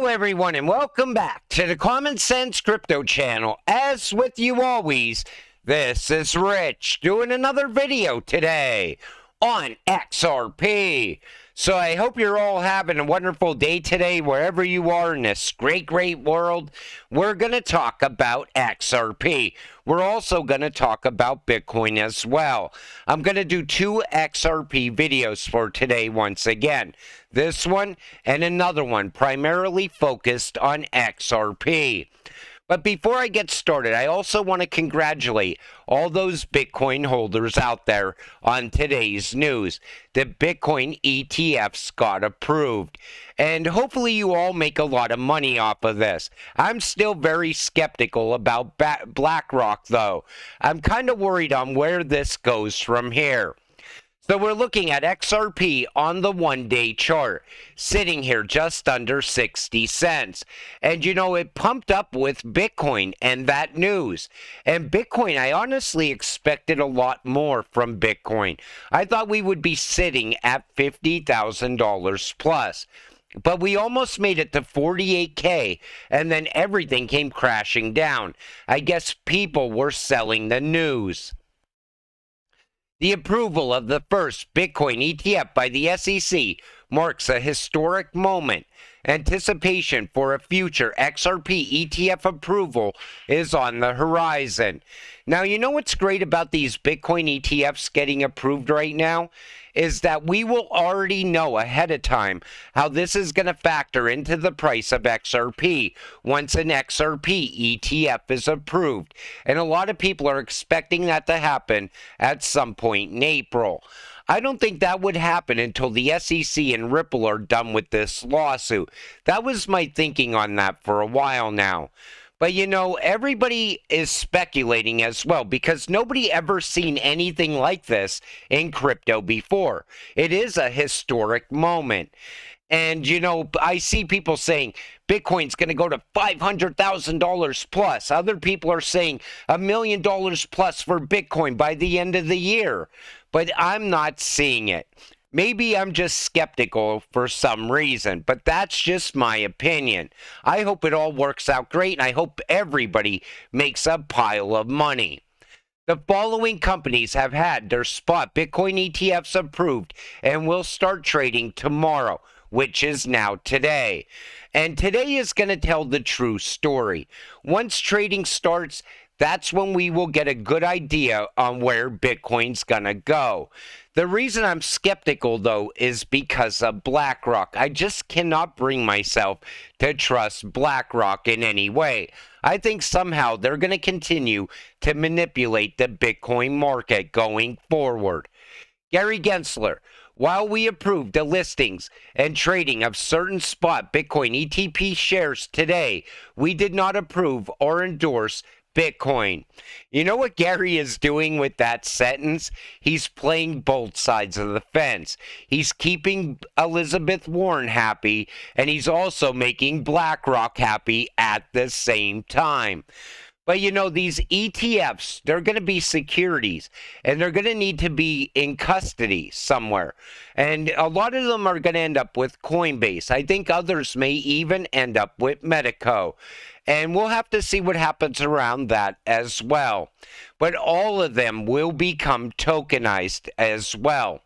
Hello everyone and welcome back to the Common Sense Crypto channel. As with you always, this is Rich doing another video today on XRP. So I hope you're all having a wonderful day today wherever you are in this great world. We're going to talk about XRP. We're also going to talk about Bitcoin as well. I'm going to do two XRP videos for today once again. This one and another one primarily focused on XRP. But before I get started, I also want to congratulate all those Bitcoin holders out there on today's news. The Bitcoin ETFs got approved. And hopefully you all make a lot of money off of this. I'm still very skeptical about BlackRock, though. I'm kind of worried on where this goes from here. So we're looking at XRP on the one-day chart, sitting here just under 60 cents. And you know, it pumped up with Bitcoin and that news. And Bitcoin, I honestly expected a lot more from Bitcoin. I thought we would be sitting at $50,000 plus. But we almost made it to 48K, and then everything came crashing down. I guess people were selling the news. The approval of the first Bitcoin ETF by the SEC marks a historic moment. Anticipation for a future XRP ETF approval is on the horizon. Now, you know what's great about these Bitcoin ETFs getting approved right now? Is that we will already know ahead of time how this is going to factor into the price of XRP once an XRP ETF is approved. And a lot of people are expecting that to happen at some point in April. I don't think that would happen until the SEC and Ripple are done with this lawsuit. That was my thinking on that for a while now. But you know, everybody is speculating as well because nobody ever seen anything like this in crypto before. It is a historic moment. And you know, I see people saying Bitcoin's going to go to $500,000 plus. Other people are saying $1 million plus for Bitcoin by the end of the year. But I'm not seeing it. Maybe I'm just skeptical for some reason, but that's just my opinion. I hope it all works out great, and I hope everybody makes a pile of money. The following companies have had their spot Bitcoin ETFs approved and will start trading tomorrow, which is now today. And today is going to tell the true story. Once trading starts, that's when we will get a good idea on where Bitcoin's gonna go. The reason I'm skeptical, though, is because of BlackRock. I just cannot bring myself to trust BlackRock in any way. I think somehow they're going to continue to manipulate the Bitcoin market going forward. Gary Gensler, while we approved the listings and trading of certain spot Bitcoin ETP shares today, we did not approve or endorse Bitcoin. You know what Gary is doing with that sentence? He's playing both sides of the fence. He's keeping Elizabeth Warren happy, and he's also making BlackRock happy at the same time. But you know, these ETFs, they're going to be securities, and they're going to need to be in custody somewhere. And a lot of them are going to end up with Coinbase. I think others may even end up with Medico. And we'll have to see what happens around that as well. But all of them will become tokenized as well.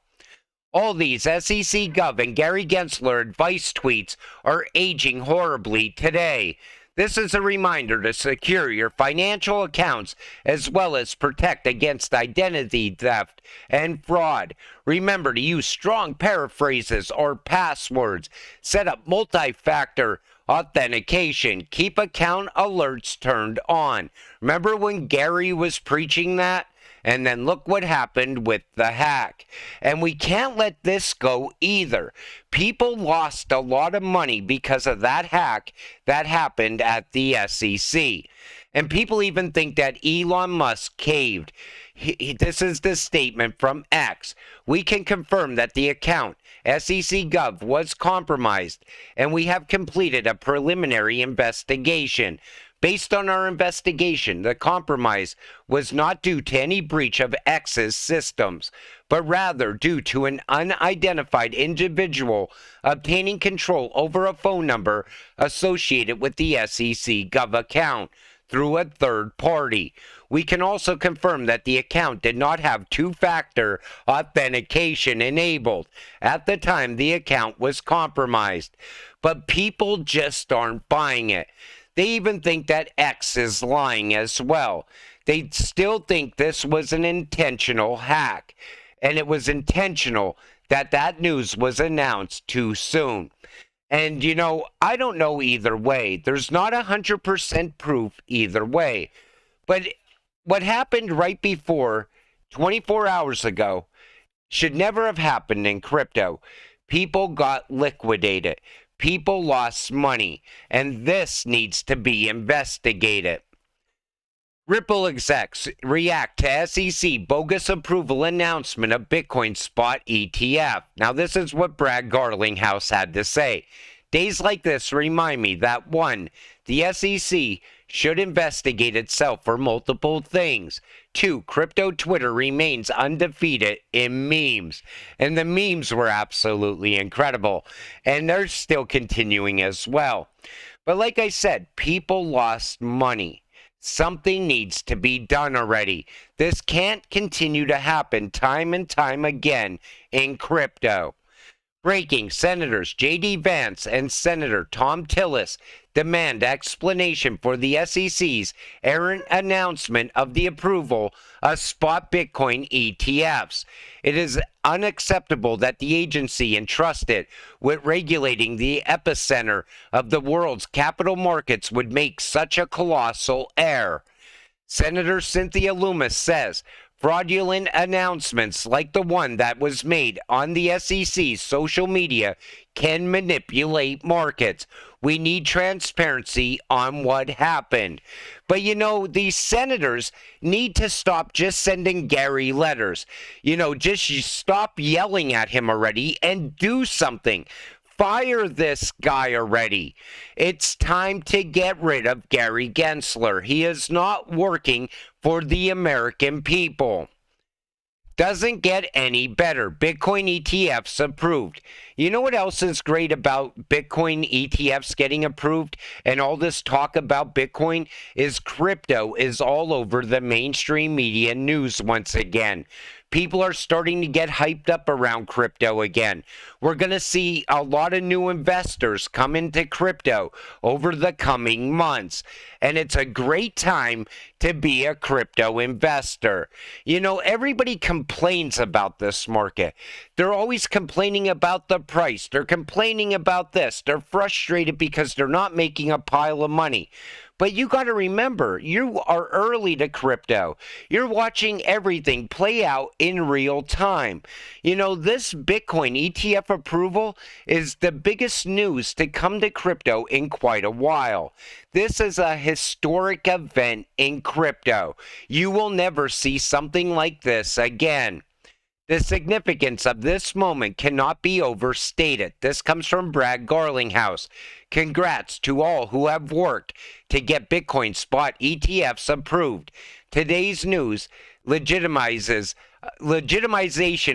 All these SEC Gov and Gary Gensler advice tweets are aging horribly today. This is a reminder to secure your financial accounts as well as protect against identity theft and fraud. Remember to use strong paraphrases or passwords. Set up multi-factor authentication. Keep account alerts turned on. Remember when Gary was preaching that? And then look what happened with the hack. And we can't let this go either. People lost a lot of money because of that hack that happened at the SEC. And people even think that Elon Musk caved. This is the statement from X. We can confirm that the account SEC Gov was compromised, and we have completed a preliminary investigation. Based on our investigation, the compromise was not due to any breach of X's systems, but rather due to an unidentified individual obtaining control over a phone number associated with the SEC Gov account through a third party. We can also confirm that the account did not have two-factor authentication enabled at the time the account was compromised. But people just aren't buying it. They even think that X is lying as well. They still think this was an intentional hack, and it was intentional that that news was announced too soon. And, you know, I don't know either way. There's not 100% proof either way. But what happened right before, 24 hours ago, should never have happened in crypto. People got liquidated. People lost money. And this needs to be investigated. Ripple execs react to SEC bogus approval announcement of Bitcoin spot ETF. Now, this is what Brad Garlinghouse had to say. Days like this remind me that 1. The SEC should investigate itself for multiple things. 2. Crypto Twitter remains undefeated in memes. And the memes were absolutely incredible. And they're still continuing as well. But like I said, people lost money. Something needs to be done already. This can't continue to happen time and time again in crypto. Breaking: Senators J.D. Vance and Senator Tom Tillis demand explanation for the SEC's errant announcement of the approval of spot Bitcoin ETFs. It is unacceptable that the agency entrusted with regulating the epicenter of the world's capital markets would make such a colossal error. Senator Cynthia Lummis says, fraudulent announcements like the one that was made on the SEC's social media can manipulate markets. We need transparency on what happened. But you know, these senators need to stop just sending Gary letters. You know, just stop yelling at him already and do something. Fire this guy already. It's time to get rid of Gary Gensler. He is not working for the American people. Doesn't get any better. Bitcoin ETFs approved. You know what else is great about Bitcoin ETFs getting approved and all this talk about Bitcoin is crypto is all over the mainstream media news once again. People are starting to get hyped up around crypto again. We're going to see a lot of new investors come into crypto over the coming months. And it's a great time to be a crypto investor. You know, everybody complains about this market. They're always complaining about the price. They're complaining about this. They're frustrated because they're not making a pile of money. But you got to remember, you are early to crypto. You're watching everything play out in real time. You know, this Bitcoin ETF approval is the biggest news to come to crypto in quite a while. This is a historic event in crypto. You will never see something like this again. The significance of this moment cannot be overstated. This comes from Brad Garlinghouse. Congrats to all who have worked to get Bitcoin spot ETFs approved. Today's news legitimization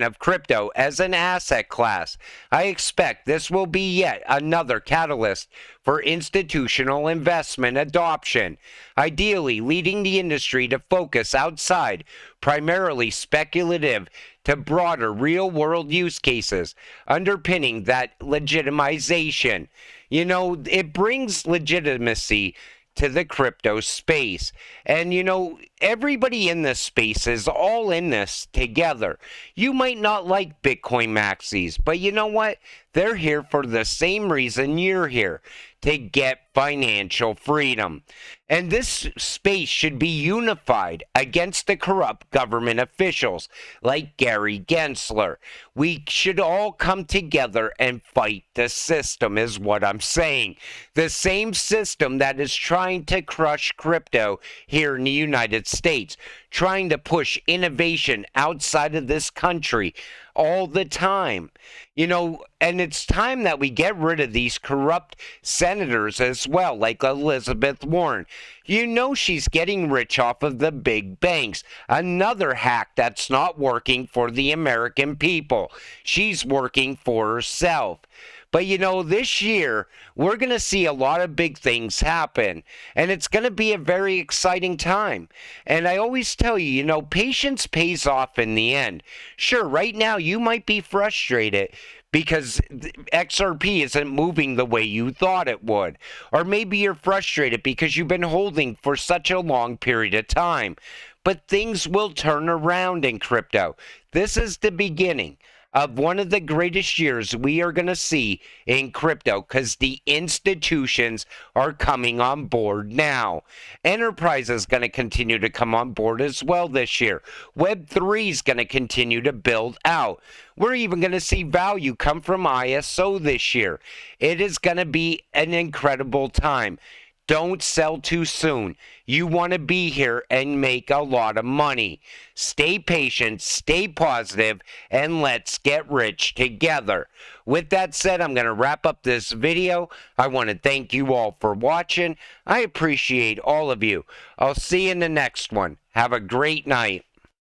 of crypto as an asset class. I expect this will be yet another catalyst for institutional investment adoption, ideally leading the industry to focus outside primarily speculative to broader real-world use cases, underpinning that legitimization. You know, it brings legitimacy to the crypto space. And, you know, everybody in this space is all in this together. You might not like Bitcoin maxis, but you know what? They're here for the same reason you're here, to get financial freedom. And this space should be unified against the corrupt government officials like Gary Gensler. We should all come together and fight the system, is what I'm saying. The same system that is trying to crush crypto here in the United States, trying to push innovation outside of this country all the time. You know, and it's time that we get rid of these corrupt senators as well, like Elizabeth Warren. You know she's getting rich off of the big banks. Another hack that's not working for the American people. She's working for herself. But you know, this year, we're going to see a lot of big things happen. And it's going to be a very exciting time. And I always tell you, you know, patience pays off in the end. Sure, right now you might be frustrated because XRP isn't moving the way you thought it would. Or maybe you're frustrated because you've been holding for such a long period of time. But things will turn around in crypto. This is the beginning of one of the greatest years we are going to see in crypto because the institutions are coming on board now. Enterprise is going to continue to come on board as well this year. Web3 is going to continue to build out. We're even going to see value come from ISO this year. It is going to be an incredible time. Don't sell too soon. You want to be here and make a lot of money. Stay patient, stay positive, and let's get rich together. With that said, I'm going to wrap up this video. I want to thank you all for watching. I appreciate all of you. I'll see you in the next one. Have a great night.